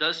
10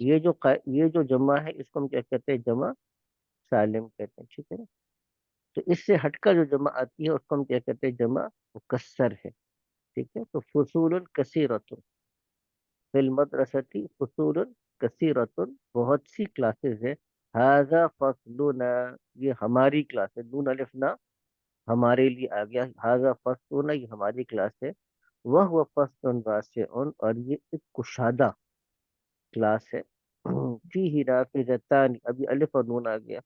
یہ جو جمع ہے اس کو ہم کیا کہتے ہیں؟ جمع سالم کہتے ہیں، ٹھیک ہے نا؟ تو اس سے ہٹ کر جو جمع آتی ہے اس کو ہم کیا کہتے ہیں؟ جمع مکسر ہے، ٹھیک ہے؟ تو فصول کثیرۃ فی المدرستی، فصول کثیرۃ بہت سی کلاسز ہے، ھذا فصلنا یہ ہماری کلاس ہے، نون الف نا ہمارے لیے آ گیا، ھذا فصلنا یہ ہماری کلاس ہے، وہ فصل واسع اور یہ ایک کشادہ کلاس ہے، فیہ نافذتان ابھی الف اور نون آ گیا،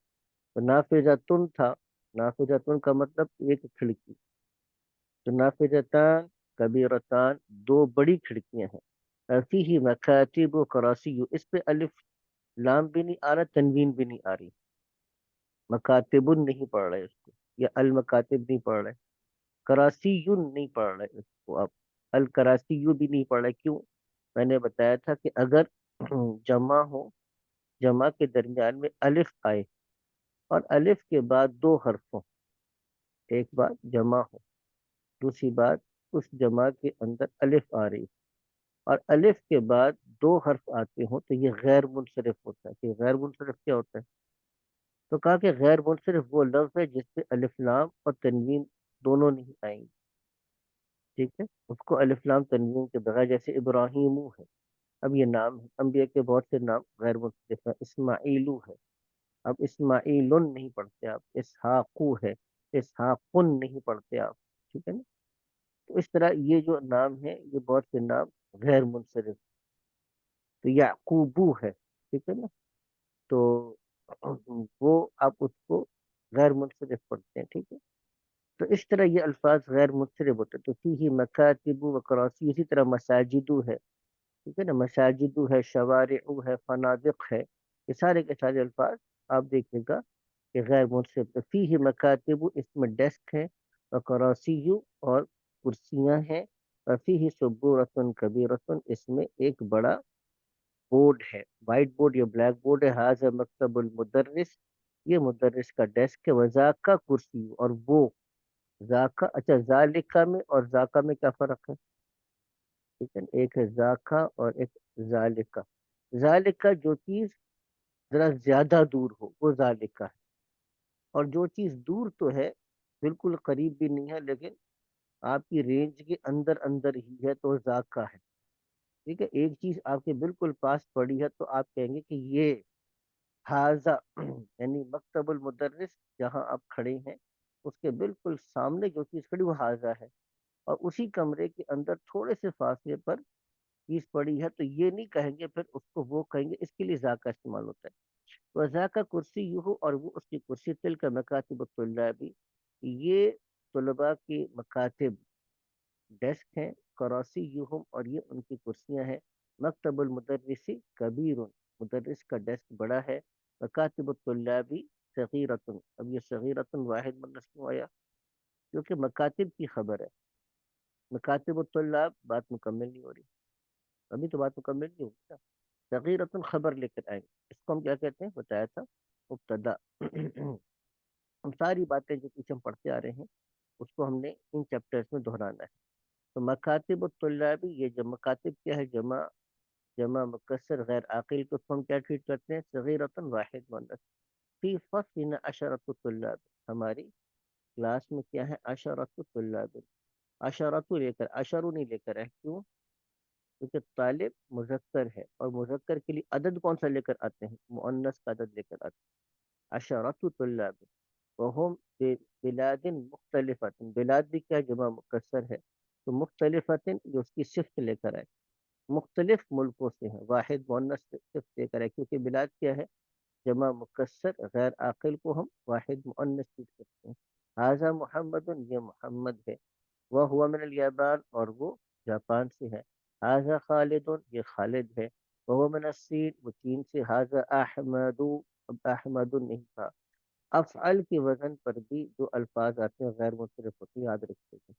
تو نافذتن تھا، نافذتن کا مطلب ایک کھڑکی، تو نافذتان کبیرتان دو بڑی کھڑکیاں ہیں، فیہ مکاتب و کراسی اس پہ الف لام بھی نہیں آ رہا، تنوین بھی نہیں آ رہی، مکاتب نہیں پڑھ رہے اس کو، یا المکاتب نہیں پڑھ رہے، کراسی نہیں پڑھ رہے اس کو آپ، الکراسی بھی نہیں پڑھ رہے، کیوں؟ میں نے بتایا تھا کہ اگر جمع ہو، جمع کے درمیان میں الف آئے اور الف کے بعد دو حرف ہوں، ایک بات جمع ہو، دوسری بات اس جمع کے اندر الف آ رہی اور الف کے بعد دو حرف آتے ہوں تو یہ غیر منصرف ہوتا ہے، کہ غیر منصرف کیا ہوتا ہے؟ تو کہا کہ غیر منصرف وہ لفظ ہے جس پہ الف لام اور تنوین دونوں نہیں آئیں گے، ٹھیک ہے؟ اس کو الف لام تنوین کے بغیر، جیسے ابراہیم ہے، اب یہ نام ہے، انبیاء کے بہت سے نام غیر منصرف ہیں، اسماعیلو ہے، اب اسماعیل نہیں پڑھتے آپ، اسحاقو ہے، اسحاقن نہیں پڑھتے آپ، ٹھیک ہے نا؟ تو اس طرح یہ جو نام ہے یہ بہت سے نام غیر منصرف، تو یعقوبو ہے، ٹھیک ہے نا؟ تو وہ آپ اس کو غیر منصرف پڑھتے ہیں، ٹھیک ہے؟ تو اس طرح یہ الفاظ غیر منصرف ہوتے ہیں، تو فیہ مکاتب و کراسی، اسی طرح مساجدو ہے، ٹھیک ہے نا؟ مساجدو ہے، شوارعو ہے، فنادق ہے، یہ سارے کے سارے الفاظ آپ دیکھیں گا کہ غیر منصرف، تو فیہ مکاتب اس میں ڈیسک ہے، اور کراسیو اور کرسیاں ہیں، اور فیہ سبورۃ کبیرۃ اس میں ایک بڑا بورڈ ہے، وائٹ بورڈ یا بلیک بورڈ ہے، ھذا مکتب المدرس یہ مدرس کا ڈیسک ہے، وذاک کرسی اور وہ ذاکا، اچھا ذالکا میں اور ذاکا میں کیا فرق ہے؟ ٹھیک ہے، ایک ہے ذاکا اور ایک ذالکا، ذالکا جو چیز ذرا زیادہ دور ہو وہ ذالکا ہے، اور جو چیز دور تو ہے بالکل قریب بھی نہیں ہے لیکن آپ کی رینج کے اندر اندر ہی ہے تو ذاکا ہے، ٹھیک ہے؟ ایک چیز آپ کے بالکل پاس پڑی ہے تو آپ کہیں گے کہ یہ حاضہ یعنی مکتب المدرس جہاں آپ کھڑے ہیں اس کے بالکل سامنے جو چیز کھڑی وہ حاضہ ہے، اور اسی کمرے کے اندر تھوڑے سے فاصلے پر چیز پڑی ہے تو یہ نہیں کہیں گے، پھر اس کو وہ کہیں گے، اس کے لیے ذاکا استعمال ہوتا ہے، وذاکا کرسی یو اور وہ اس کی کرسی، تل کا مکاتب الطلابی یہ طلباء کی مکاتب ڈیسک ہیں، کراسی یوہم اور یہ ان کی کرسیاں ہیں، مکتب المدرسی کبیر مدرس کا ڈیسک بڑا ہے، مکاتب الطلابی صغیرۃ، اب یہ صغیرۃ واحد مدرس کیوں آیا؟ کیونکہ مکاتب کی خبر ہے، مکاتب الطلاب بات مکمل نہیں ہو رہی، ابھی تو بات مکمل نہیں ہوگی نا، صغیرۃ خبر لے کر آئیں گے، اس کو ہم کیا کہتے ہیں بتایا تھا؟ مبتدا ہم ساری باتیں جو پیچھے ہم پڑھتے آ رہے ہیں اس کو ہم نے ان چیپٹرز میں دہرانا ہے، تو مکاتب الطلابی یہ جو مکاتب کیا ہے؟ جمع، جمع مکسر غیر عاقل کو ہم کیا ٹریٹ کرتے ہیں؟ صغیرۃ واحد مؤنث، فی فصل عشرۃ الطلاب ہماری کلاس میں کیا ہے؟ عشرۃ الطلاب، عشرۃ لے کر عشر نہیں لے کر ہے، کیوں؟ کیونکہ طالب مذکر ہے اور مذکر کے لیے عدد کون سا لے کر آتے ہیں؟ مؤنث کا عدد لے کر آتے ہیں، عشرۃ طلاب، وہم بلاد مختلفت، بلاد بھی کیا جمع مکسر ہے، تو مختلفت جو اس کی صفت لے کر آئے، مختلف ملکوں سے ہیں، واحد مؤنث صفت لے کر آئے، کیونکہ بلاد کیا ہے؟ جمع مکسر غیر عاقل کو ہم واحد مؤنث ٹریٹ کرتے ہیں، حاضہ محمد یہ محمد ہے، وہ ہوا من الیابان اور وہ جاپان سے ہے، حاضہ خالد یہ خالد ہے، وہ من الصین وہ چین سے، حاضہ احمد اب احمد نہیں تھا، افعل کے وزن پر بھی جو الفاظ آتے ہیں غیر منصرف ہوتے ہیں، یاد رکھتے ہیں،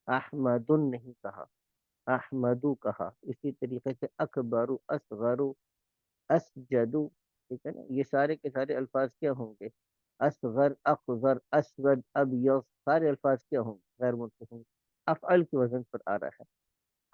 احمد نہیں کہا، احمدو کہا، اسی طریقے سے اکبر، اصغر، اسجدو، ٹھیک ہے نا؟ یہ سارے کے سارے الفاظ کیا ہوں گے؟ اصغر، اخضر، اسود، ابیض، سارے الفاظ کیا ہوں گے؟ غیر منصرف ہوں گے، افعل کے وزن پر آ رہا ہے،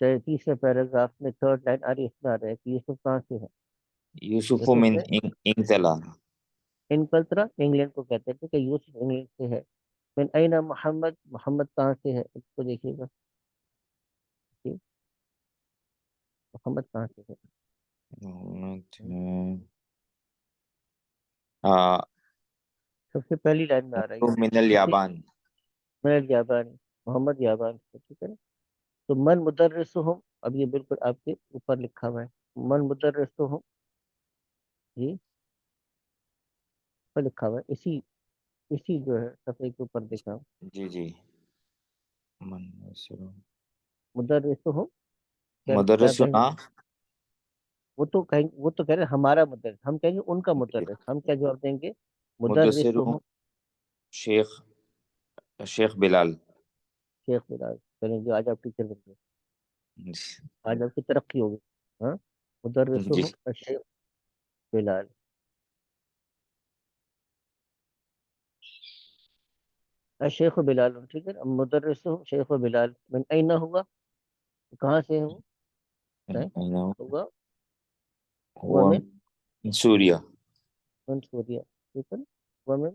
تیسرے پیراگراف میں تھرڈ لائن آ رہی ہے، اس میں آ رہا ہے کہ یوسف کہاں سے ہے؟ یوسف یوسف من ہے انقلع، انقلترا، انگلینڈ کو کہتے تھے کہ یوسف انگلینڈ سے ہے۔ من اینا محمد، محمد کہاں سے ہے؟ اس کو دیکھیے گا جی، محمد کہاں سے ہے؟ سب سے پہلی لائن میں آ رہا ہے یہ، من کسی الیابان، من یابان، محمد یابان سے، ٹھیک ہے نا؟ تو من مدرسہم، اب یہ بالکل آپ کے اوپر لکھا ہوا ہے، من مدرسہم جی، اوپر لکھا ہوا ہے، اسی جو ہے صفحے کے اوپر دیکھا، جی جی، مدرسہم، کیا کہیں گے؟ مدرسنا، وہ تو کہہ رہے ہیں ہمارا مدرس، ہم کہیں گے ان کا مدرس، ہم کیا جواب دیں گے؟ مدثر مدرسہم شیخ، شیخ بلال، شیخ بلال، چلیں جو آج آپ ٹیچر بن گئے، آج آپ کی ترقی ہوگی، ہاں، جی مدرسہم الشیخ بلال، الشیخ بلال، ٹھیک ہے نا؟ مدرسہم شیخ بلال، من این ہوا، کہاں سے ہے وہ؟ ہوگا وہ ومن، سوریا، من سوریا، ٹھیک ہے نا؟ ومن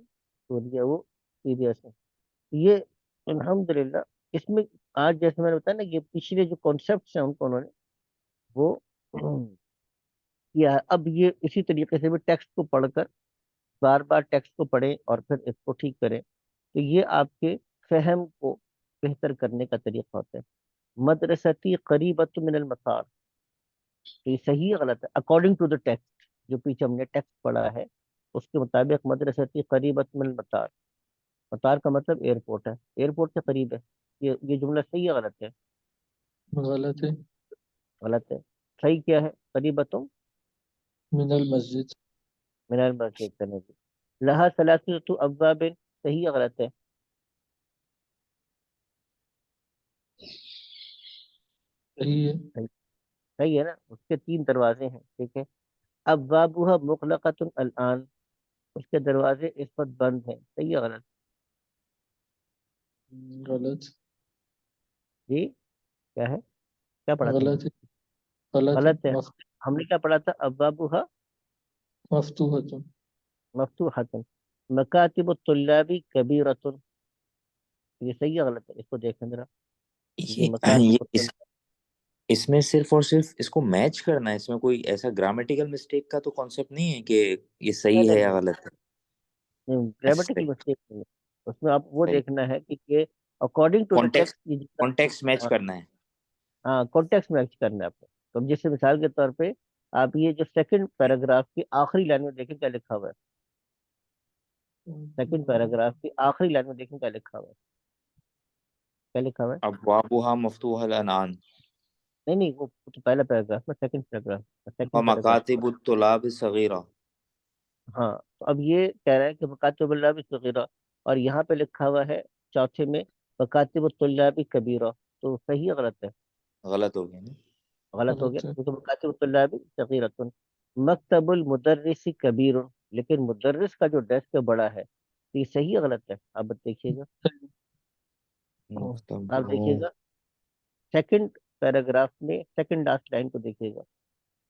سوریا، وہ سیریا سے، یہ الحمدللہ اس میں آج جیسے میں نے بتایا نا، یہ پچھلے جو کانسیپٹس ہیں ان کو انہوں نے وہ کیا ہے۔ اب یہ اسی طریقے سے بھی ٹیکسٹ کو پڑھ کر بار بار ٹیکسٹ کو پڑھیں اور پھر اس کو ٹھیک کریں، تو یہ آپ کے فہم کو بہتر کرنے کا طریقہ ہوتا ہے۔ مدرستی قریبت من المطار، تو یہ صحیح ہے غلط ہے؟ اکارڈنگ ٹو دا ٹیکسٹ، جو پیچھے ہم نے ٹیکسٹ پڑھا ہے اس کے مطابق مدرستی قریبت من المطار، مطار کا مطلب ایئرپورٹ ہے، ایئرپورٹ سے قریب ہے، یہ جملہ صحیح ہے غلط ہے؟ غلط ہے، غلط ہے۔ صحیح کیا ہے؟ قریبتم من المسجد، من المسجد سے نزدیک، لہا ثلاثۃ ابواب، صحیح ہے غلط ہے؟ صحیح ہے، صحیح، صحیح ہے نا؟ اس کے 3 دروازے ہیں، ٹھیک ہے۔ ابوابها مغلقۃ الان، اس کے دروازے اس وقت بند ہیں، صحیح ہے غلط؟ غلط، جی، کیا ہے؟ کیا پڑھا تھا ہم غلط نے؟ ہے، غلط ہے، غلط ہے، ہم نے کیا پڑھا تھا؟ ابوابها مفتوحۃ، مفتوحۃ، مکاتب الطلاب کبیرۃ، یہ صحیح ہے غلط ہے؟ اس کو دیکھیں ذرا، یہ یہ مکاتب الطلاب، اس میں صرف اور صرف اس کو میچ کرنا ہے، اس میں کوئی ایسا گرامیٹیکل مسٹیک کا تو کانسیپٹ نہیں ہے کہ یہ صحیح ہے یا نہیں، غلط ہے؟ گرامیٹیکل مسٹیک نہیں ہے اس میں، آپ وہ دیکھنا ہے کہ یہ according to the context, text, context match کرنا ہے۔ ہاں کانٹیکس میچ کرنا ہے آپ کو۔ تو جیسے مثال کے طور پہ آپ یہ جو سیکنڈ پیراگراف کی آخری لائن میں دیکھیں کیا لکھا ہوا ہے، سیکنڈ پیراگراف کی آخری لائن میں دیکھیں کیا لکھا ہوا ہے، کیا لکھا ہوا ہے؟ ابوابها مفتوح الانان نہیں نہیں، وہ تو پہلا پیراگراف میں، سیکنڈ پیراگراف، سیکنڈ پیراگراف، ومکاتب الطلاب الصغیرہ، ہاں تو اب یہ کہہ رہا ہے کہ مکاتب الطلاب صغیرہ، اور یہاں پہ لکھا ہوا ہے چوتھے میں مکاتب الطلاب کبیرہ، تو صحیح ہے غلط ہے؟ غلط ہو گیا نا؟ غلط ہو گیا، غلط ہے، کیونکہ مکاتب الطلاب صغیرۃ، مکتب المدرس کبیر، لیکن مدرس کا جو ڈیسک ہے بڑا ہے، تو یہ صحیح ہے غلط ہے؟ آپ دیکھیے گا، مکتب آپ دیکھیے گا سیکنڈ پیراگراف میں سیکنڈ لاسٹ لائن کو دیکھیے گا،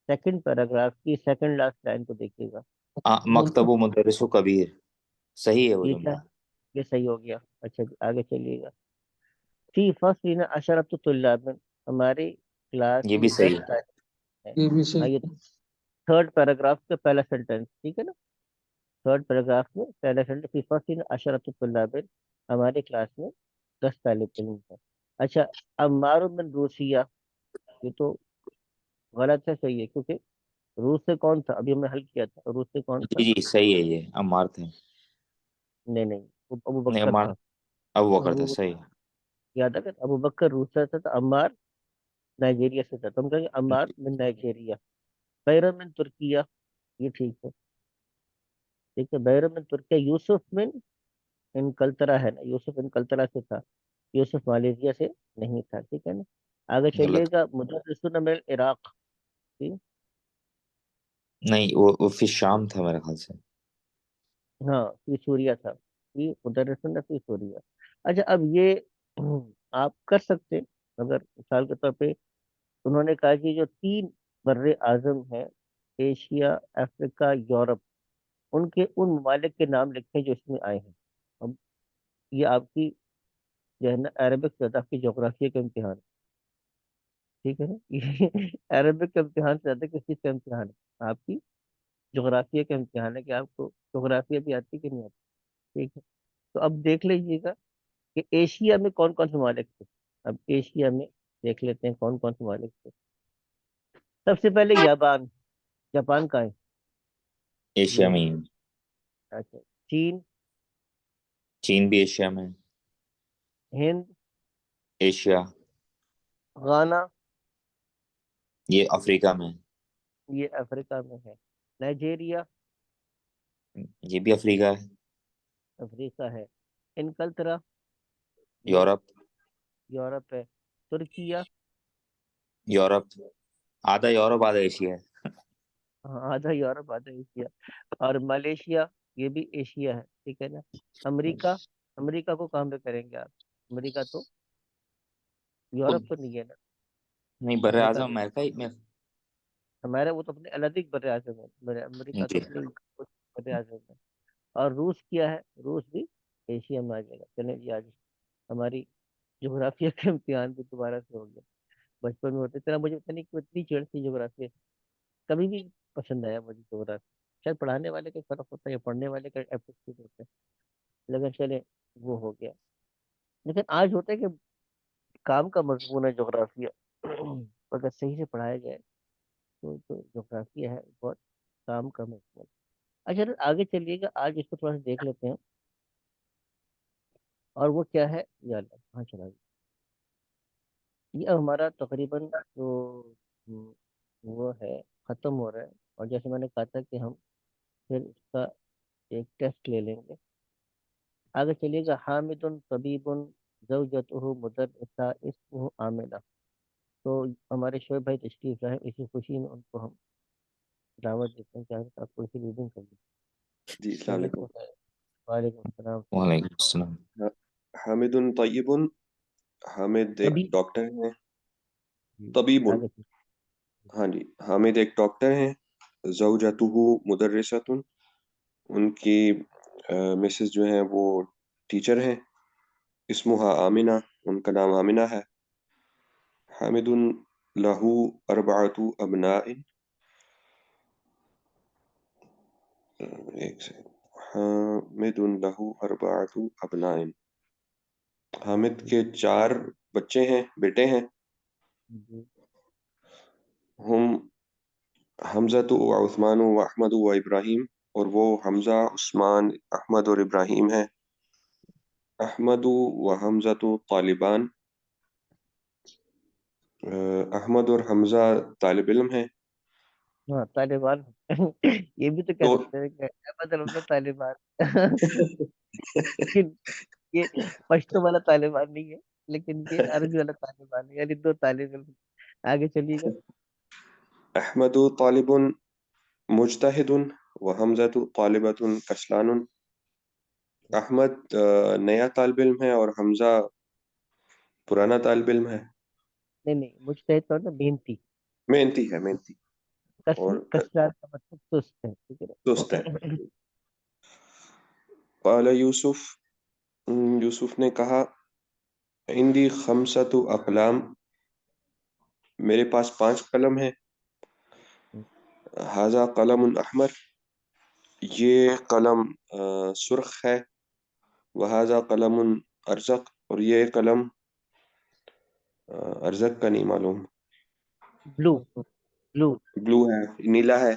سیکنڈ پیراگراف کی سیکنڈ لاسٹ لائن کو دیکھیے گا، مکتب و مدرس و کبیر، صحیح ہے وہ یہ کیا جملہ؟ ہے؟ یہ صحیح ہو گیا۔ اچھا جی آگے چلیے گا، فی فصل عشرۃ طلاب، ہماری کلاس یہ میں بھی صحیح 10 ہے۔ طالب ہیں، یہ بھی ہاں صحیح یہ ہے، تھرڈ پیراگراف کا پہلا سینٹینس، ٹھیک ہے نا؟ تھرڈ پیراگراف میں پہلا سینٹینس، فی فصل عشرۃ طلاب، ہماری کلاس میں 10 طالب علم ہیں۔ اچھا، عمار بن روسیہ، یہ تو غلط ہے؟ صحیح ہے؟ کیونکہ روس سے کون تھا؟ ابھی ہم نے حل کیا تھا، روس سے کون تھا؟ جی جی صحیح ہے، یہ عمار تھے، نہیں نہیں، وہ ابو نہیں بکر عمار تھا، ابو بکر تھا، ابو صحیح ہے۔ یاد ہے کہ ابو بکر روس سے تھا، عمار نائجیریا سے تھا، تو ہم کہیں گے عمار من نائجیریا، بیرم من ترکیہ، یہ ٹھیک ہے، ٹھیک ہے، بیرم من ترکیہ، یوسف من انکلترا ہے نا، یوسف انکلترا سے تھا، یوسف مالیزیا سے نہیں تھا، ٹھیک ہے نا؟ آگے چلیے غلط، گا، مدرسون من العراق، ٹھیک؟ نہیں وہ فی شام تھا میرے خیال سے۔ ہاں فی سوریا تھا، فی مدرسون فی سوریا۔ اچھا اب یہ آپ کر سکتے مگر مثال کے طور پہ انہوں نے کہا کہ جو 3 بر اعظم ہیں، ایشیا، افریقہ، یورپ، ان کے ان ممالک کے نام لکھے جو اس میں آئے ہیں. اب یہ آپ کی جو ہے نا عربک سے زیادہ آپ کی جغرافیہ کا امتحان ہے. ٹھیک ہے نا یہ عربک کا امتحان سے زیادہ کس چیز کا امتحان ہے؟ آپ کی جغرافیہ کا امتحان ہے کہ آپ کو جغرافیہ بھی آتی کہ نہیں آتی. ٹھیک ہے. تو اب دیکھ لیجیے گا کہ ایشیا میں کون کون سے ممالک تھے. اب ایشیا میں دیکھ لیتے ہیں کون کون سے ممالک تھے. سب سے پہلے یابان، جاپان کا ہے ایشیا یہ. میں ہی ہے۔ اچھا. چین. چین بھی ایشیا میں ہے۔ ہند. ایشیا۔ غانا. یہ افریقہ میں یہ افریقہ میں ہے. نائجیریا. ہے۔ یہ بھی افریقہ ہے۔ افریقہ ہے. انکلترا. یہ یورپ۔ یورپ ہے. ترکیہ. یورپ، آدھا یورپ آدھا ایشیا ہے۔ ہاں آدھا یورپ آدھا ایشیا. اور ملیشیا یہ بھی ایشیا ہے. ٹھیک ہے نا. امریکہ. امریکہ کو کہاں پہ کریں گے آپ؟ امریکہ تو یورپ تو نہیں ہے نا. نہیں، بر امریکہ اعظم تو امریکہ ہی میں۔ ہمارا وہ تو اپنے الگ بر اعظم ہے. امریکہ تو جی۔ اپنے بر اعظم ہے. اور روس کیا ہے؟ روس بھی ایشیا میں آ جائے گا. چلیں جی آج ہماری جغرافیہ کا امتحان بھی دوبارہ سے ہو گیا. بچپن میں ہوتے تھا مجھے پتہ نہیں کیوں اتنی چڑ تھی جغرافیہ سے. کبھی بھی پسند آیا مجھے جغرافیہ. شاید پڑھانے والے کا فرق ہوتا ہے یا پڑھنے والے کا اپریشیٹ ہوتا ہے. لیکن چلے وہ ہو گیا. لیکن آج ہوتا ہے کہ کام کا مضمون ہے جغرافیہ. اگر صحیح سے پڑھایا جائے تو جغرافیہ ہے بہت کام کا مضمون. اچھا آگے چلیے گا. آج اس کو تھوڑا سا دیکھ لیتے ہیں. اور وہ کیا ہے یا اللہ کہاں چلا گیا. یہ اب ہمارا تقریباً جو ہم، وہ ہے ختم ہو رہا ہے. اور جیسے میں نے کہا تھا کہ ہم پھر اس کا ایک ٹیسٹ لے لیں گے. آگے چلیے گا. حامد طبیب زوجته مدرسہ اسمہ عاملہ. تو ہمارے شعیب بھائی تشریف لائے. اسی خوشی میں ان کو ہم دعوت دیتے ہیں کہ حضرت آپ کو اسی ریڈنگ کر دیں. جی السلام خیریت علیکم. تو ہے. وعلیکم السلام. وعلیکم السلام۔ حامد طیب. حامد ایک ابھی ڈاکٹر ہیں. جی طبیب. آگے چلیے. ہاں جی، حامد ایک ڈاکٹر ہیں. زوجته مدرسۃ. ان کی مسز جو ہیں وہ ٹیچر ہیں. اسمها آمنہ. ان کا نام آمنہ ہے. حامد له 4 ابناء. ایک سیکنڈ. حامد له 4 ابناء. حامد کے 4 بچے ہیں، بیٹے ہیں. جی ہم حمزہ و عثمان و احمد و ابراہیم. اور وہ حمزہ، عثمان، احمد اور ابراہیم ہیں. احمد و حمزہ طالبان. احمد اور حمزہ طالب علم ہیں. ہاں طالبان. یہ بھی تو کہہ تو سکتے ہیں کہ احمد الحمد طالبان. لیکن یہ پشتو والا طالبان نہیں ہے، لیکن یہ عربی والا طالبان ہے. یعنی 2 طالب علم. آگے چلیے گا. احمد طالب مجتہد و حمزہ طالبۃ کسلان. احمد نیا طالب علم ہے اور حمزہ پرانا طالب علم ہے. نہیں نہیں مجتہد تو نا محنتی. محنتی ہے، محنتی اور کسرات کا مطلب سست ہے. ٹھیک سست ہے. ہے نا. قال یوسف. یوسف نے کہا عندی 5 اقلام. میرے پاس 5 قلم ہیں. ھذا قلم احمر. یہ قلم سرخ ہے. وھذا قلم ازرق. اور یہ قلم ازرق کا نہیں معلوم. بلو. بلو. بلو ہے، نیلا ہے.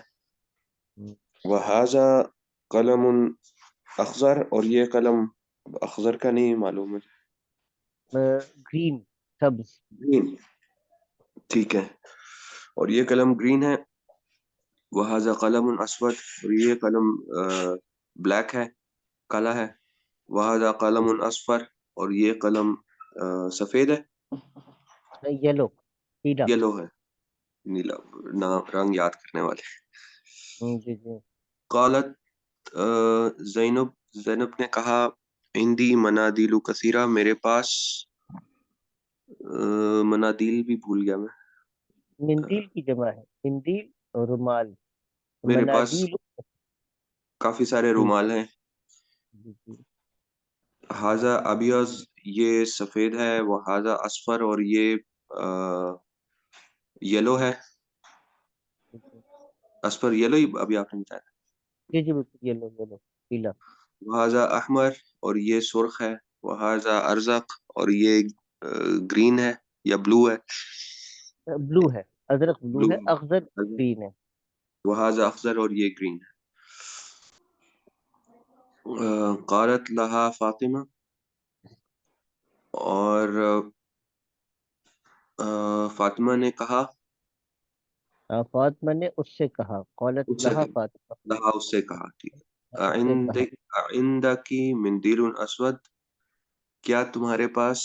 وھذا قلم اخضر. اور یہ قلم اخضر کا نہیں معلوم ہے. گرین. سبز. گرین. ٹھیک ہے. اور یہ قلم گرین ہے. وھذا قلم اسود. اور یہ قلم بلیک ہے، کالا ہے. وھذا قلم اصفر. اور یہ قلم سفید ہے، یلو. پیلا. یلو ہے. نیلا. رنگ یاد کرنے والے. جی جی. قالت زینب. زینب نے کہا عندی منادیل کثیرہ. میرے پاس منادیل بھی بھول گیا میں. مندیل کی جمع ہے، مندیل اور رومال، میرے پاس منادیل. کافی سارے جی رومال ہیں. جی جی. ہاذا ابیض، یہ سفید ہے. وہ ہاذا اصفر، اور یہ یلو ہے. اصفر یلو ہی ابھی آپ نے بتایا. جی جی بالکل، یہ لو پیلا. وہذا احمر، اور یہ سرخ ہے. وہذا ارزق، اور یہ گرین ہے یا بلو ہے. بلو ہے، ازرق بلو بلو ہے، اخضر ہے. گرین ہے. وہذا اخضر، اور یہ گرین ہے. قالت لہا فاطمہ، اور فاطمہ نے کہا. فاطمہ نے اس سے کہا، قالت اس سے لہا فاطمہ، لہا اس سے کہا. ٹھیک ہے. اس سے کہا. عندکی مندیل اسود، کیا تمہارے پاس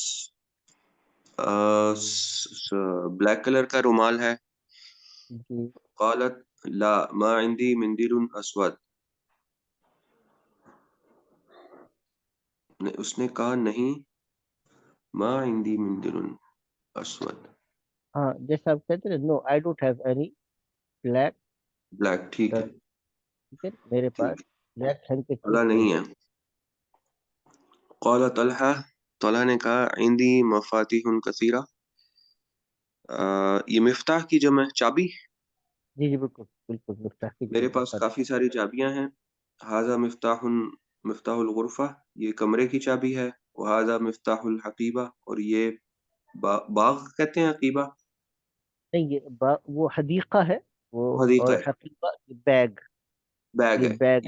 بلیک کلر کا رومال ہے؟ جی قالت لا ما عندي مندیل اسود، اس نے کہا نہیں، ما عندي مندیل اسود. ہاں، جیسا آپ کہتے ہیں، no I don't have any black. Black, ٹھیک ہے. ٹھیک ہے، میرے ٹھیک پاس ہے، بلیک ہینکیچیف طلحہ نہیں نہیں ہے. قال طلحہ، طلحہ نے کہا عندي مفاتيح كثيرة. یہ مفتاح کی جمع ہے، چابی. ہے. جی جی بالکل بالکل، مفتاح کی میرے جمع پاس مفاتیح. کافی ساری چابیاں ہیں. ہاذا مفتاح، مفتاح الغرفہ، یہ کمرے کی چابی ہے. وہذا مفتاح الحقیبہ، اور یہ باغ کہتے ہیں حقیبہ. نہیں، یہ وہ حدیقہ ہے وہ. وہ حدیقہ اور ہے. حقیقہ بیگ. بیگ یہ ہے. بیگ.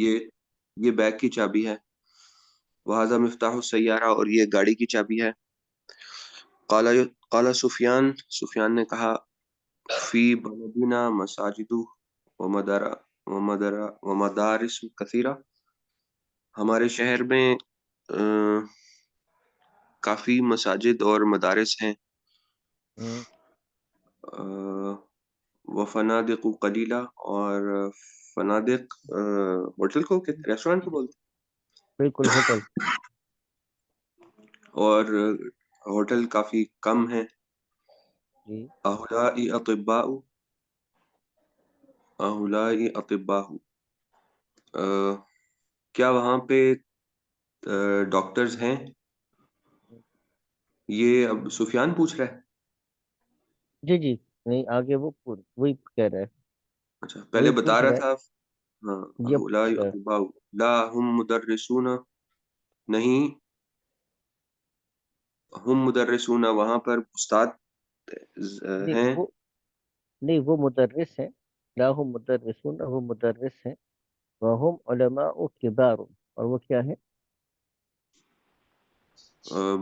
یہ بیگ کی چابی ہے. وہذا مفتاح السیارہ، اور یہ گاڑی کی چابی ہے. قال سفیان، سفیان نے کہا فی بلدنا مساجد ومدارس کثیرہ، ہمارے شہر میں کافی مساجد اور مدارس ہیں. ہم، وفنادق قلیلہ، اور فنادق ہوٹل کو ریسٹورانٹ کو بولتے بالکل ہوٹل. ہیں. اور ہوٹل کافی کم ہیں. جی اہؤلاء اطباء، اہؤلاء اطباء، کیا وہاں پہ ڈاکٹرز ہیں؟ یہ اب سفیان پوچھ رہا ہے. جی جی. نہیں، آگے وہ وہی کہہ رہا ہے، اچھا، پہلے وہی بتا پوچھ رہا رہا تھا. ہاں. ہے، یہ اہؤلاء پوچھ رہا ہے. اطباء لا هم مدرسون، نہیں ہم مدرسون، وہاں پر استاد نہیں ہیں. وہ، نہیں وہ مدرس ہیں. لا هم مدرسون، وہ مدرس ہیں. وهم علماء کبار، اور وہ کیا ہے؟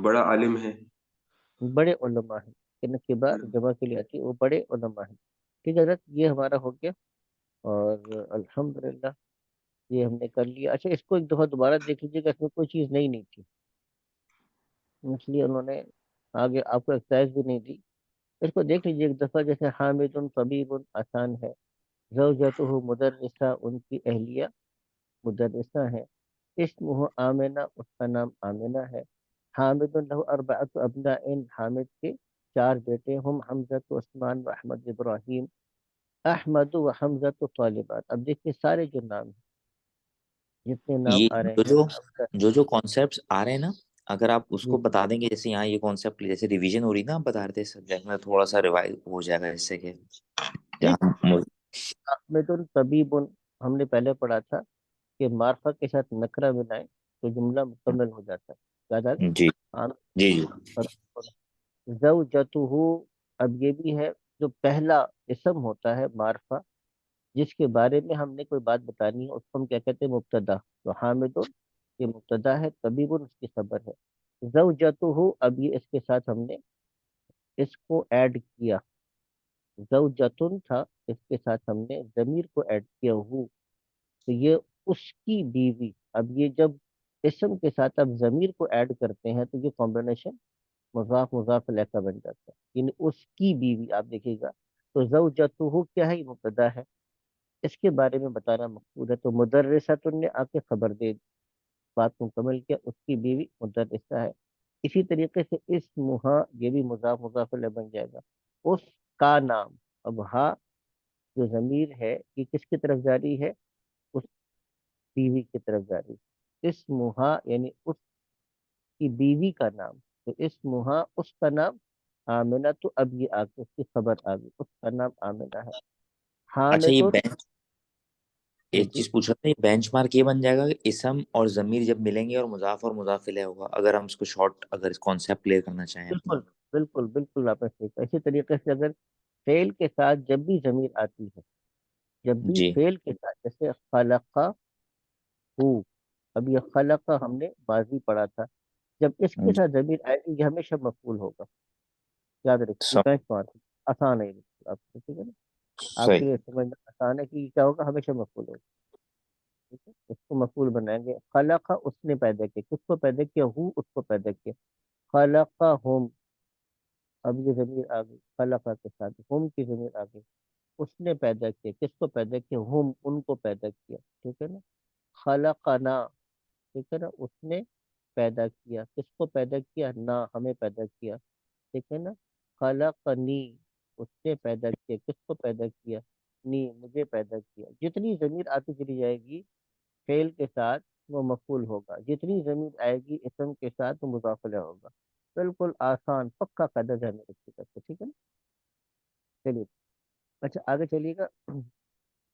بڑا عالم ہے. بڑے علماء ہیں. کہ کبار جمع کے لیے آتی ہے، وہ بڑے علماء ہیں. ٹھیک ہے حضرت، یہ ہمارا ہو گیا. اور الحمدللہ یہ ہم نے کر لیا. اچھا، اس کو ایک دفعہ دوبارہ دیکھ لیجیے گا، اس میں کوئی چیز نہیں تھی، اس لیے انہوں نے آگے آپ کو ایکسرسائز بھی نہیں دی. اس کو دیکھ لیجیے ایک دفعہ. جیسے حامد طبیب آسان ہے. زوجتہ مدرسہ، ان کی اہلیہ مدرسہ ہے. اسمہ آمنہ، اس کا نام آمنہ ہے. حامد لہ اربعۃ ابناء، حامد کے 4 بیٹے. ہم حمزہ عثمان و احمد ابراہیم. احمد و حمزہ طالبات. اب دیکھیے سارے جو نام ہیں، جتنے نام یہ آ رہے جو ہیں جو اب کا. جو کانسیپٹس آ رہے ہیں نا، اگر آپ اس جی کو بتا دیں گے، جیسے یہاں یہ کانسیپٹ جیسے ریویژن ہو رہی نا، آپ بتا رہے تھے سبجیکٹ میں، تھوڑا سا ریوائز ہو جائے گا اس سے کہ جی. جہاں احمد طبیب، ہم نے پہلے پڑھا تھا کہ معرفہ کے ساتھ نکرہ ملائیں تو جملہ مکمل ہو جاتا ہے. یاد آ جی گیا؟ جی جی. زوجتہ، اب یہ بھی ہے جو پہلا اسم ہوتا ہے معرفہ، جس کے بارے میں ہم نے کوئی بات بتانی ہے، اس کو ہم کیا کہتے ہیں؟ مبتدا. تو حامد یہ مبتدا ہے، طبیب اس کی خبر ہے. زوجتہ، اب یہ اس کے ساتھ ہم نے اس کو ایڈ کیا. زوجتن تھا، اس کے ساتھ ہم نے ضمیر کو ایڈ کیا ہو، تو یہ اس کی بیوی. اب یہ جب اسم کے ساتھ اب ضمیر کو ایڈ کرتے ہیں تو یہ کمبینیشن مضاف مضاف الیہ کا بن جاتا ہے، یعنی اس کی بیوی. آپ دیکھیے گا تو زوجتہ کیا ہے؟ یہ مبتدا ہے، اس کے بارے میں بتانا مقصود ہے. تو مدرسۃ نے آ کے خبر دے دی، بات مکمل کیا، اس کی بیوی مدرسہ ہے. اسی طریقے سے اسمہا یہ بھی مضاف مضاف الیہ بن جائے گا. اس کا نام. اب ہا جو ضمیر ہے یہ کس کی طرف جاری ہے؟ اس بیوی کی طرف جاری. اسمہا یعنی اس کی بیوی کا نام. تو اسمہا اس کا نام آمنہ. تو اب یہ آگے اس کی خبر آ گئی، اس کا نام آمنہ ہے. اچھا یہ حامد. بینچ، جی ایک جی چیز پوچھ رہا تھا، یہ بینچ مارک یہ بن جائے گا کہ اسم اور ضمیر جب ملیں گے اور مضاف الیہ ہوگا، اگر ہم اس کو شارٹ، اگر اس کانسیپٹ کلیئر کرنا چاہیں اپنا. بالکل بالکل بالکل آپ نے صحیح کہا. اسی طریقے سے اگر فعل کے ساتھ جب بھی ضمیر آتی ہے، جب بھی جی فعل کے ساتھ، جیسے خلق ہو، اب یہ خلق ہم نے ماضی پڑھا تھا، جب اس کے جی، ساتھ ضمیر آئے گی یہ ہمیشہ مفعول ہوگا. یاد رکھیے یہ سم- بینچ مارک آسان ہے بالکل آپ کو، ٹھیک ہے نا. آپ کے صحیح. لیے سمجھنا آسان ہے کہ یہ کیا ہوگا، ہمیشہ مفعول ہوگا. ٹھیک ہے، اس کو مفعول بنائیں گے. خلق اس نے پیدا کیا، کس کو پیدا کیا؟ ہو اس کو پیدا کیا. خلق ہم، اب یہ ضمیر آ گئی خلق کے ساتھ، ہم کی ضمیر آ گئی. اس نے پیدا کیا، کس کو پیدا کیا؟ ہم ان کو پیدا کیا. ٹھیک ہے نا. خلقنا، ٹھیک ہے نا، اس نے پیدا کیا، کس کو پیدا کیا؟ نہ ہمیں پیدا کیا. ٹھیک ہے نا. خلقنی، اس نے پیدا کیا، کس کو پیدا کیا؟ نی مجھے پیدا کیا. جتنی ضمیر آتی چلی جائے گی فعل کے ساتھ وہ مفعول ہوگا، جتنی ضمیر آئے گی اسم کے ساتھ وہ مضاف الیہ ہوگا. بالکل آسان پکا قاعدہ ذہن میں رکھیے گا. ٹھیک ہے نا. چلیے اچھا آگے چلیے گا.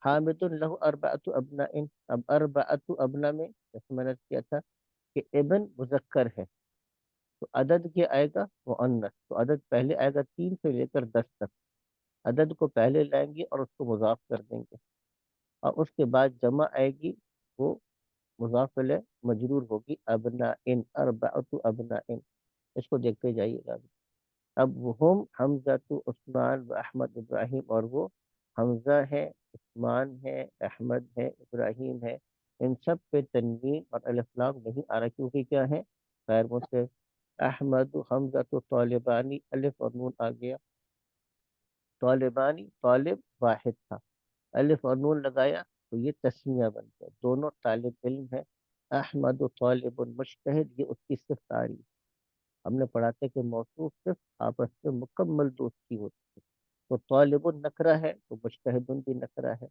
حامد لہ اربعۃ ابناء. اب اربعۃ ابناء میں جیسے میں نے کیا تھا کہ ابن مذکر ہے تو عدد کیا آئے گا؟ مؤنث. تو عدد پہلے آئے گا 3 سے لے کر 10 تک. عدد کو پہلے لائیں گے اور اس کو مضاف کر دیں گے، اور اس کے بعد جمع آئے گی، وہ مضاف الیہ مجرور ہوگی. ابناء اربعۃ ابناء. اس کو دیکھتے جائیے گا. اب ہم حمزہ تو عثمان و احمد ابراہیم، اور وہ حمزہ ہے، عثمان ہے، احمد ہے، ابراہیم ہے. ان سب پہ تنوین اور الف لام نہیں آ رہا کیونکہ کیا ہے؟ غیر متحرک. احمد حمزہ تو طالبانی، الف اور نون آ گیا. طالبانی طالب واحد تھا، الف اور نون لگایا تو یہ تسمیہ بن گیا، دونوں طالب علم ہے. احمد طالب مجتہد، یہ اس کی صفت آ رہی ہے. ہم نے پڑھا تھا کہ موصوف صرف آپس میں مکمل دوستی ہوتی ہے. تو طالب نکرہ ہے تو مجتہد بھی نکرہ ہے.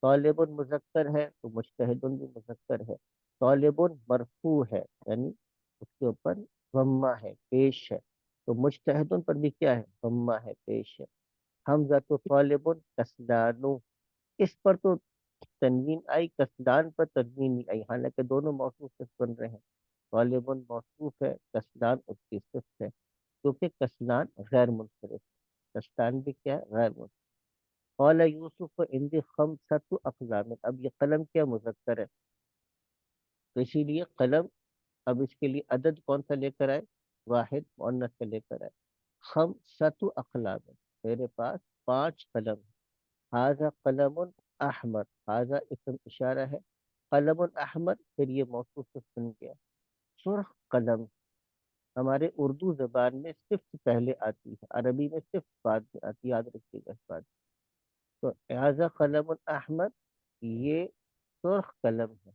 طالب مذکر ہے تو مجتہد بھی مذکر ہے. طالب مرفوع ہے یعنی اس کے اوپر ضمہ ہے، پیش ہے. تو مجتہد پر بھی کیا ہے؟ ضمہ ہے، پیش ہے. حمزہ تو طالب کسلانو، اس پر تو تنوین آئی، کسلان پر تنوین نہیں آئی، حالانکہ دونوں موصوف صرف بن رہے ہیں. غالب موصوف ہے، کسلان اس کی صفت ہے، کیونکہ کسلان غیر منصرف ہے. کسلان بھی کیا ہے؟ غیر منصرف. قال یوسف عندي 5 اقلام. اب یہ قلم کیا؟ مذکر ہے، تو اسی لیے قلم اب اس کے لیے عدد کون سا لے کر آئے؟ واحد مؤنث کا لے کر آئے. 5 اقلام، میرے پاس 5 قلم. هذا قلم احمر، هذا اسم اشارہ ہے. قلم احمر پھر یہ موصوف سے بن گیا. سرخ قلم ہمارے اردو زبان میں صرف پہلے آتی ہے، عربی میں صرف بعد میں آتی ہے، یاد رکھیے گا اس بات. تو هذا قلم احمر یہ سرخ قلم ہے.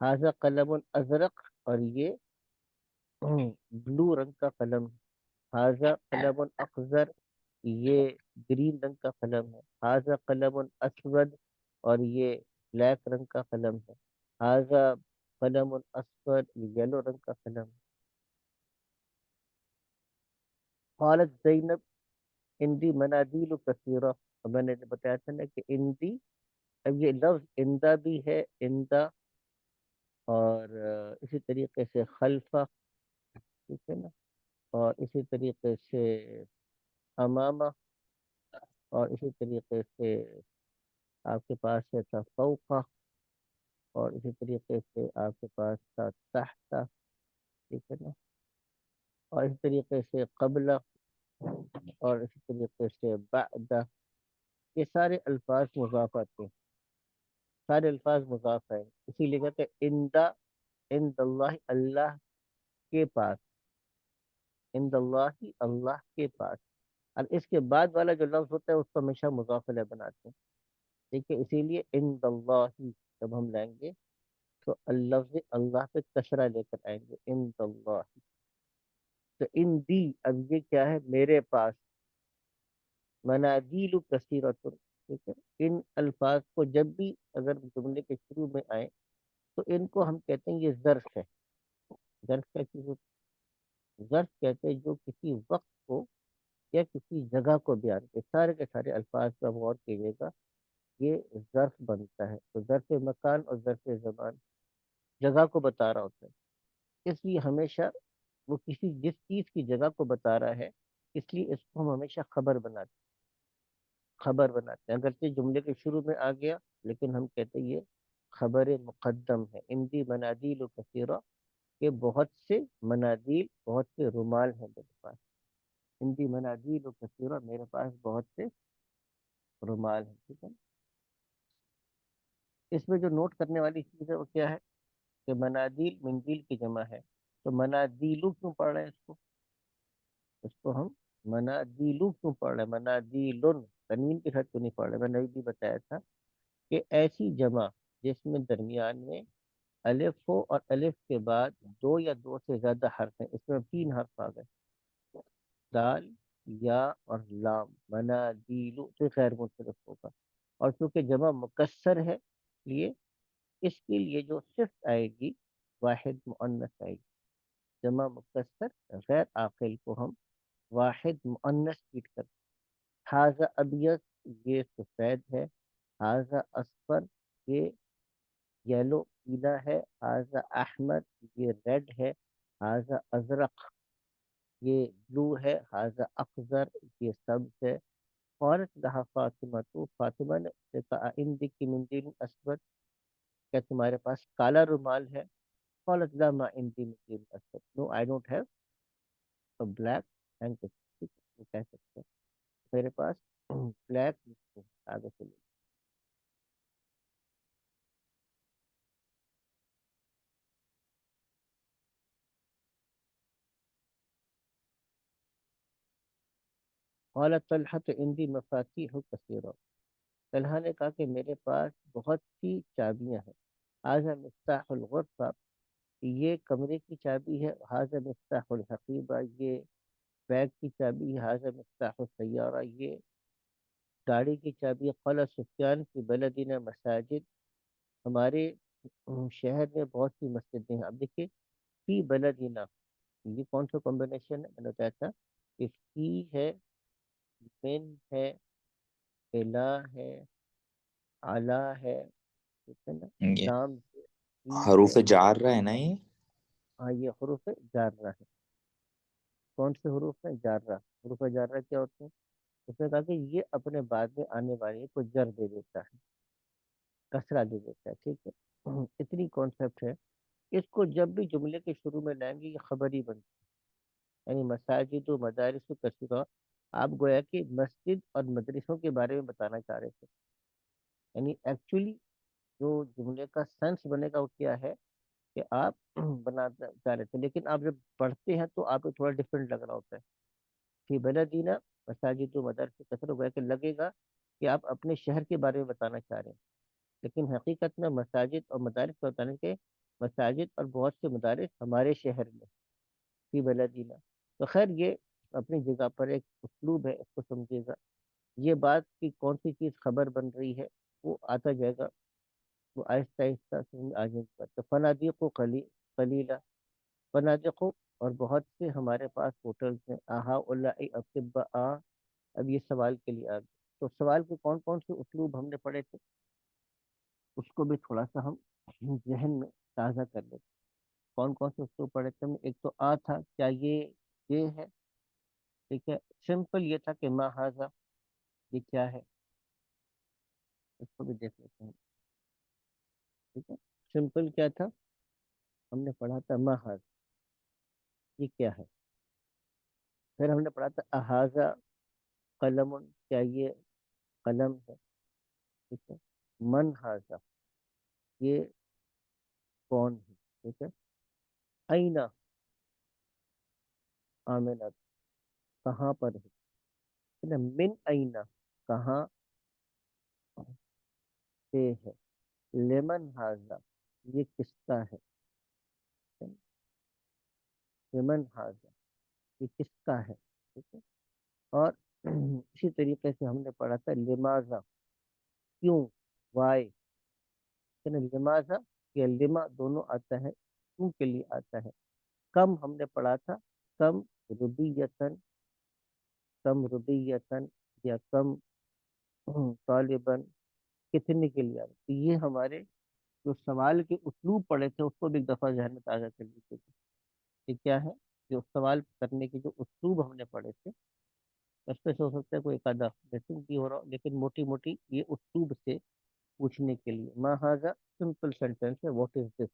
هذا قلم ازرق اور یہ بلو رنگ کا قلم ہے. هذا قلم اخضر یہ گرین رنگ کا قلم ہے. هذا قلم اسود اور یہ بلیک رنگ کا قلم ہے. هذا قلم اصفر یہ یلو رنگ کا قلم ہے. قالت زینب اندی منادیل کثیرہ. اور میں نے بتایا تھا نا کہ اندی، اب یہ لفظ اندہ بھی ہے، اندہ، اور اسی طریقے سے خلفہ، ٹھیک ہے نا، اور اسی طریقے سے امامہ، اور اسی طریقے سے آپ کے پاس ہے تھا فوقہ، اور اسی طریقے سے آپ کے پاس تھا تحت، ٹھیک ہے نا، اور اسی طریقے سے قبلہ، اور اسی طریقے سے بعد. یہ سارے الفاظ مضاف آتے ہیں، سارے الفاظ مضاف ہیں. اسی لیے کہتے ہیں اندہ، عند اللہ اللہ کے پاس، عند اللہ اللہ کے پاس. اور اس کے بعد والا جو لفظ ہوتا ہے اس کو ہمیشہ مضاف الیہ بناتے ہیں. ٹھیک ہے، اسی لیے عند اللہ جب ہم لائیں گے تو اللفظ اللہ پہ کسرہ لے کر آئیں گے، عند اللہ. تو ان دی، اب یہ کیا ہے؟ میرے پاس، منادیل کثیرۃ، ٹھیک ہے؟ ان الفاظ کو جب بھی اگر جملے کے شروع میں آئے تو ان کو ہم کہتے ہیں یہ ظرف ہے. ظرف کیا چیز ہوتی ہے؟ ظرف کہتے ہیں جو کسی وقت کو یا کسی جگہ کو بیان کرے. سارے کے سارے الفاظ پر غور کیجیے گا، یہ ظرف بنتا ہے. تو ظرف مکان اور ظرف زمان جگہ کو بتا رہا ہوتا ہے، اس لیے ہمیشہ وہ کسی جس چیز کی جگہ کو بتا رہا ہے، اس لیے اس کو ہم ہمیشہ خبر بناتے ہیں. اگرچہ جملے کے شروع میں آ گیا لیکن ہم کہتے ہیں یہ خبر مقدم ہے. اندی منادیل و کثیرہ، کہ بہت سے منادیل، بہت سے رومال ہیں میرے پاس. اندی منادیل و کثیرہ، میرے پاس بہت سے رومال ہیں. ٹھیک ہے. اس میں جو نوٹ کرنے والی چیز ہے وہ کیا ہے کہ منادیل مندیل کی جمع ہے. تو منادیلو کیوں پڑھ رہے ہیں اس کو ہم منادیلو کیوں پڑھ رہے ہیں؟ منادیلن تنوین کے ساتھ کیوں نہیں پڑھ رہے؟ میں نے بھی بتایا تھا کہ ایسی جمع جس میں درمیان میں الف ہو اور الف کے بعد دو یا دو سے زیادہ حرف ہیں. اس میں 3 حرف آ گئے، دال، یا اور لام. منادیلو سے غیر منصرف ہوگا. اور چونکہ جمع مکسر ہے، اس لیے اس کے لیے جو صفت آئے گی واحد مؤنث آئے گی. جمع مکسر غیر عاقل کو ہم واحد مؤنث ٹریٹ کرتے ہیں. حاذا ابیض، یہ سفید ہے. حاذا اصفر، یہ یلو پیلا ہے. حاذا احمر، یہ ریڈ ہے. حاذا ازرق، یہ بلو ہے. حاذا اخضر، یہ سبز ہے. قالت لہا فاطمہ، تو فاطمہ نے اسے کہا عندک من دین اسود، کیا تمہارے پاس کالا رومال ہے؟ قالت لا ما عندي من دین اسود، no I don't have a black hand. کہہ سکتے ہیں میرے پاس بلیک. آگے چلیے. قال طلحة عندي مفاتيح كثيرة، طلحہ نے کہا کہ میرے پاس بہت سی چابیاں ہیں. حاذا مفتاح الغرفہ، یہ کمرے کی چابی ہے. حاذا مفتاح الحقیبہ، یہ بیگ کی چابی ہے. حاذا مفتاح السیارہ، یہ گاڑی کی چابی ہے. قال سفیان فی بلدنا مساجد، ہمارے شہر میں بہت سی مسجدیں ہیں. اب دیکھیے فی بلدنا، یہ کون سا کمبینیشن ہے؟ میں نے بتایا تھا کہ فی ہے، من ہے، الا ہے، اعلی ہے، ٹھیک ہے نا، یہ لام ہے، فی ہے. حروف جار رہا ہے نا یہ؟ ہاں یہ حروف جارہ ہے. کون سے حروف ہیں؟ جارہ. حروف جارہ کیا ہوتے ہیں؟ اس نے کہا کہ یہ اپنے بعد میں آنے والے کو جر دے دیتا ہے، کسرہ دے دیتا ہے. ٹھیک ہے، اتنی کانسیپٹ ہے. اس کو جب بھی جملے کے شروع میں لائیں گے یہ خبر ہی بنتی ہے. یعنی مساجد و مدارس و کثیرہ، آپ گویا کہ مسجد اور مدرسوں کے بارے میں بتانا چاہ رہے تھے. یعنی ایکچولی جو جملے کا سینس بنے گا وہ کیا ہے کہ آپ بنانا چاہ رہے تھے، لیکن آپ جب پڑھتے ہیں تو آپ کو تھوڑا ڈفرینٹ لگ رہا ہوتا ہے. فی بلدینا مساجد و مدارس کثرت، گویا کہ لگے گا کہ آپ اپنے شہر کے بارے میں بتانا چاہ رہے ہیں، لیکن حقیقت میں مساجد اور مدارس کو بتانے کے مساجد اور بہت سے مدارس ہمارے شہر میں فی بلدینا. تو خیر یہ اپنی جگہ پر ایک اسلوب ہے، اس کو سمجھیے گا. یہ بات کی کون سی چیز خبر بن رہی ہے وہ آتا جائے گا، وہ آہستہ آہستہ سمجھ آ جائے گا. تو فنادق و قلیلہ، فنادق اور بہت سے ہمارے پاس ہوٹلس ہیں. آہا اللہ اطباء، اب یہ سوال کے لیے آ گئے. تو سوال کے کون کون سے اسلوب ہم نے پڑھے تھے اس کو بھی تھوڑا سا ہم ذہن میں تازہ کر لیتے. کون کون سے اسلوب پڑھے تھے ہم نے؟ ایک تو آ تھا، کیا یہ ہے؟ ٹھیک ہے. سمپل یہ تھا کہ ما ہاذا، یہ کیا ہے؟ اس کو بھی دیکھ لیتے ہیں. ٹھیک ہے، سمپل کیا تھا؟ ہم نے پڑھا تھا ما ہاذا، یہ کیا ہے. پھر ہم نے پڑھا تھا احاذا قلم، کیا یہ قلم ہے؟ ٹھیک ہے. من ہاذا، یہ کون ہے؟ ٹھیک ہے. اینا آمنت، کہاں پر ہے؟ ٹھیک ہے. من اینا، کہاں سے ہے. لیمن ہاذا، یہ کس کا ہے؟ لمن ہاذا، یہ کس کا ہے، ٹھیک ہے. اور اسی طریقے سے ہم نے پڑھا تھا لماذا، کیوں، وائی. لماذا یا لما دونوں آتا ہے، کیوں کے لیے آتا ہے. کم ہم نے پڑھا تھا، کم ربیتن، کم ربیتن یا کم طالباً، کتنے کے لیے آتا ہے. تو یہ ہمارے جو سوال کے اسلوب پڑھے تھے اس کو بھی ایک دفعہ ذہن میں تازہ کر لیجیے. یہ کیا ہے، جو سوال کرنے کے جو اسلوب ہم نے پڑھے تھے اس پہ سے ہو سکتا ہے کوئی ایک آدھا مسنگ بھی ہو رہا ہو، لیکن موٹی موٹی یہ اسلوب سے پوچھنے کے لیے. ما ہاذا سمپل سینٹینس ہے، واٹ از دس.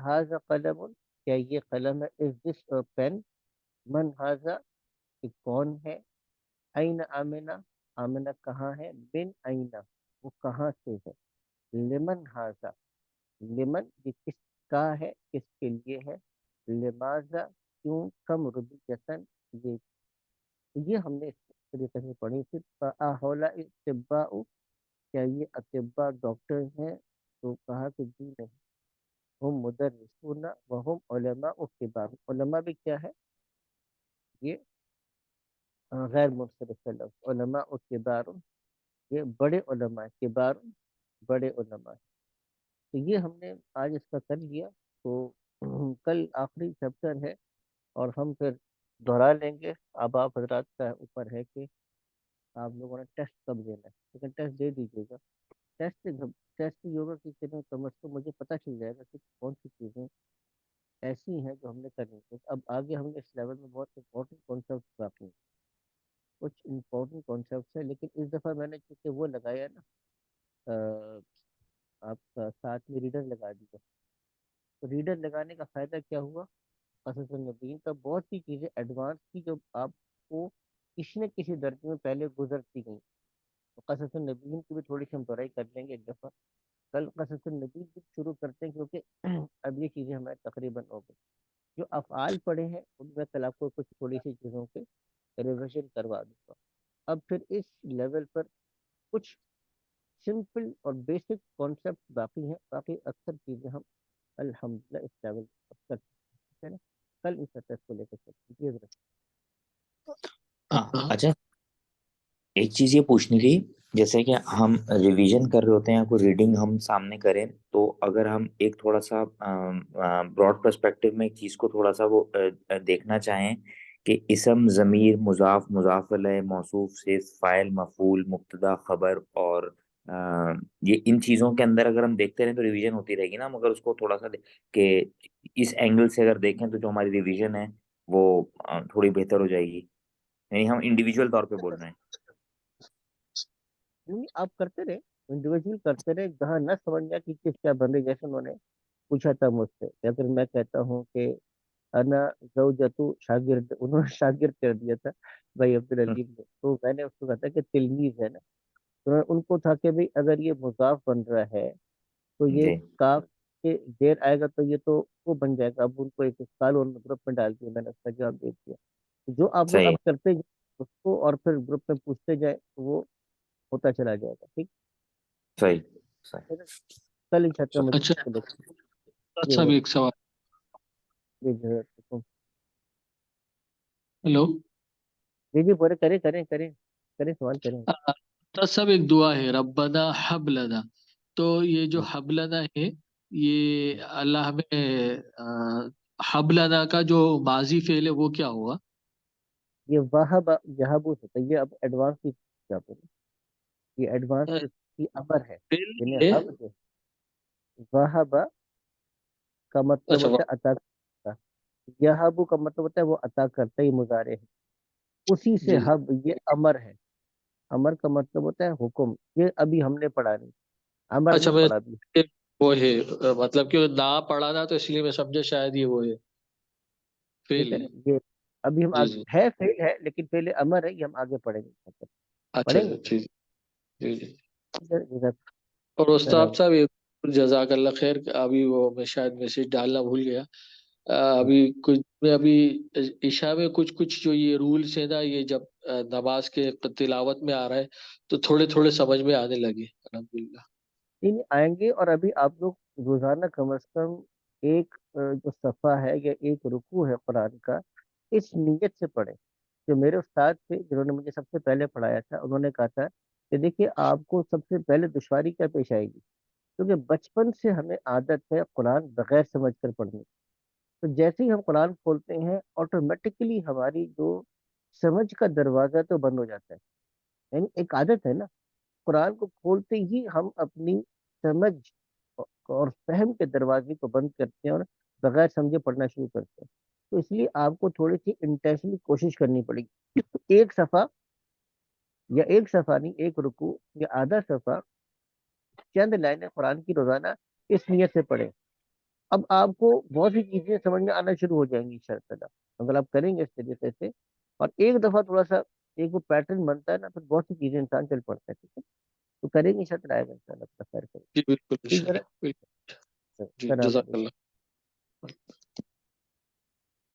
ہاذا قلم، کیا یہ قلم ہے. از دس پین. من ہاذا، کہ کون ہے. این آمنہ، آمنہ کہاں ہے. بن اینا، وہ کہاں سے ہے. لمن ہاذا، لمن یہ کس کا ہے، کس کے لیے ہے. لماذا کیوں. کم ربیتن، یہ ہم نے اس طریقے سے پڑھی تھی. فاحول اتباء، کیا یہ اطباء ڈاکٹر ہیں. تو کہا کہ جی نہیں. ہم مدرسون وہم علماء کبار. علماء بھی کیا ہے، یہ غیر منصرف کا لفظ. علماء کبار، یہ بڑے علماء. کبار بڑے علماء. تو یہ ہم نے آج اس کا کر لیا. تو کل آخری چیپٹر ہے اور ہم پھر دہرا لیں گے. اب آپ حضرات کا اوپر ہے کہ آپ لوگوں نے ٹیسٹ کب دینا ہے، لیکن ٹیسٹ دے دیجیے گا. ٹیسٹ یوگا کی کم از کم مجھے پتہ چل جائے گا کہ کون سی چیزیں ایسی ہیں جو ہم نے کرنی ہے. اب آگے ہم نے اس لیول میں بہت امپورٹنٹ کانسیپٹ باقی ہیں، کچھ امپورٹنٹ کانسیپٹس ہیں، لیکن اس دفعہ میں نے چونکہ وہ لگایا نا آپ کا ساتھ میں ریڈر لگا دیا. تو ریڈر لگانے کا فائدہ کیا ہوا، قصص النبیین کا بہت سی چیزیں ایڈوانس تھی جو آپ کو کسی نہ کسی درجے میں پہلے گزرتی گئیں. تو قصص النبیین کی بھی تھوڑی سی ہم دورائی کر لیں گے ایک دفعہ. کل قصص النبی بھی شروع کرتے ہیں کیونکہ اب یہ چیزیں ہمیں تقریباً ہو گئی. جو افعال پڑھے ہیں ان میں کل آپ کو کچھ تھوڑی سی چیزوں کے ریویژن کروا دوں گا. اب پھر اس لیول پر کچھ سمپل اور بیسک کانسیپٹ باقی ہیں. باقی اکثر چیزیں ہم الحمدللہ اس لیول پر کر سکتے ہیں. کل اس ٹیسٹ کو لے کے چلتے ہیں. اچھا، ایک چیز یہ پوچھنی تھی، جیسے کہ ہم ریویژن کر رہے ہوتے ہیں، کوئی ریڈنگ ہم سامنے کریں، تو اگر ہم ایک تھوڑا سا براڈ پرسپیکٹو میں ایک چیز کو تھوڑا سا وہ دیکھنا چاہیں کہ اسم، ضمیر، مضاف، مضاف الیہ، موصوف، صفت، فاعل، مفعول، مبتدا، خبر، اور یہ ان چیزوں کے اندر اگر ہم دیکھتے رہیں تو ریویژن ہوتی رہے گی نا. مگر اس کو تھوڑا سا کہ اس اینگل سے اگر دیکھیں تو جو ہماری ریویژن ہے وہ تھوڑی بہتر ہو جائے گی. یعنی ہم انڈیویجول طور پہ بول رہے ہیں. آپ کرتے رہے، انڈیویجول کرتے رہے. جہاں نہ سمجھ میں کہ کس کیا بن رہی، جیسے انہوں نے پوچھا تھا مجھ سے کہ اگر میں کہتا ہوں کہ انا زوجتو شاگرد، انہوں نے شاگرد کر دیا تھا بھائی عبدالعزیز نے. تو میں نے اس کو کہا تھا کہ تلمیذ ہے نا. تو ان کو تھا کہ بھائی اگر یہ مضاف بن رہا ہے تو یہ جی کاف کے دیر آئے گا تو یہ تو وہ بن جائے گا. اب ان کو ایک سال اور گروپ میں ڈال دیا، میں نے اس کا جواب دے دیا. جو آپ لوگ صحیح اب کرتے جائیں اس کو اور پھر گروپ میں پوچھتے جائیں تو وہ ہوتا چلا جائے گا. ٹھیک صحیح صحیح. ہے نا؟ کل ان شاء اللہ مجھے اچھا اس کو لے ڈاکٹر صاحب ایک سوال. ہلو جی جی بولے، کریں کریں کریں کریں، سوال کریں. ڈاکٹر صاحب ایک دعا ہے ربنا حب لنا، تو یہ جو ہاں. حب لنا ہے یہ اللہ میں حب لنا کا جو ماضی فعل ہے وہ کیا ہوا؟ یہ وہب یہبو ہوتا ہے. یہ اب ایڈوانس کی کیا بولے، یہ ایڈوانس کی امر ہے. فعل یعنی ہے. حب جو وہب کا مطلب اچھا ہوتا ہے عطا کرتا. یہبو کا مطلب ہوتا ہے وہ عطا کرتا ہی مضارع ہے. اسی سے جی جی حب یہ امر ہے. امر کا مطلب ہوتا ہے حکم. یہ ابھی ہم نے پڑھا نہیں، امر اچھا نہیں میں پڑھا بھی. وہ ہے مطلب کہ نہ پڑھا تھا تو اس لیے میں سمجھا شاید یہ وہ ہے ٹھیک فعل ہے ہے. نا. یہ ابھی ہم جی جی ہے فعل ہے لیکن پہلے امر ہے. یہ ہم آگے پڑھیں گے، اچھا پڑھیں اچھا گے. ٹھیک. جی جی. ادھر اور ذرا استاد صاحب جزاک اللہ خیر. ابھی وہ میں شاید میسج ڈالنا بھول گیا. ابھی کچھ میں ابھی عشاء میں کچھ کچھ جو یہ رولس ہیں نا، یہ جب نماز کے تلاوت میں آ رہا ہے تو تھوڑے تھوڑے سمجھ میں آنے لگے الحمدللہ. نہیں آئیں گے. اور ابھی آپ لوگ روزانہ کم از کم ایک جو صفحہ ہے یا ایک رکوع ہے قرآن کا، اس نیت سے پڑھیں. جو میرے استاد تھے جنہوں نے مجھے سب سے پہلے پڑھایا تھا، انہوں نے کہا تھا کہ دیکھیے آپ کو سب سے پہلے دشواری کیا پیش آئے گی، کیونکہ بچپن سے ہمیں عادت ہے قرآن بغیر سمجھ کر پڑھنے. تو جیسے ہی ہم قرآن کھولتے ہیں آٹومیٹکلی ہماری جو سمجھ کا دروازہ تو بند ہو جاتا ہے. یعنی ایک عادت ہے نا، قرآن کو کھولتے ہی ہم اپنی سمجھ اور فہم کے دروازے کو بند کرتے ہیں اور بغیر سمجھے پڑھنا شروع کرتے ہیں. تو اس لیے آپ کو تھوڑی سی انٹینشنلی کوشش کرنی پڑے گی. ایک صفحہ یا ایک صفحہ نہیں، ایک رکوع یا آدھا صفحہ، چند لائنیں قرآن کی روزانہ اس نیت سے پڑھیں. اب آپ کو بہت سی چیزیں سمجھ میں آنا شروع ہو جائیں گی انشاءاللہ اگر آپ کریں گے اس طریقے سے. اور ایک دفعہ تھوڑا سا ایک وہ پیٹرن بنتا ہے نا، پھر بہت سی چیزیں انسان چل پڑتا ہے. ٹھیک ہے، تو کریں گے انشاءاللہ، آئے گا انشاءاللہ، خیر کریں. جی بالکل ٹھیک ہے انشاءاللہ، بالکل. نا، جی السلام جزاک علیکم. اللہ.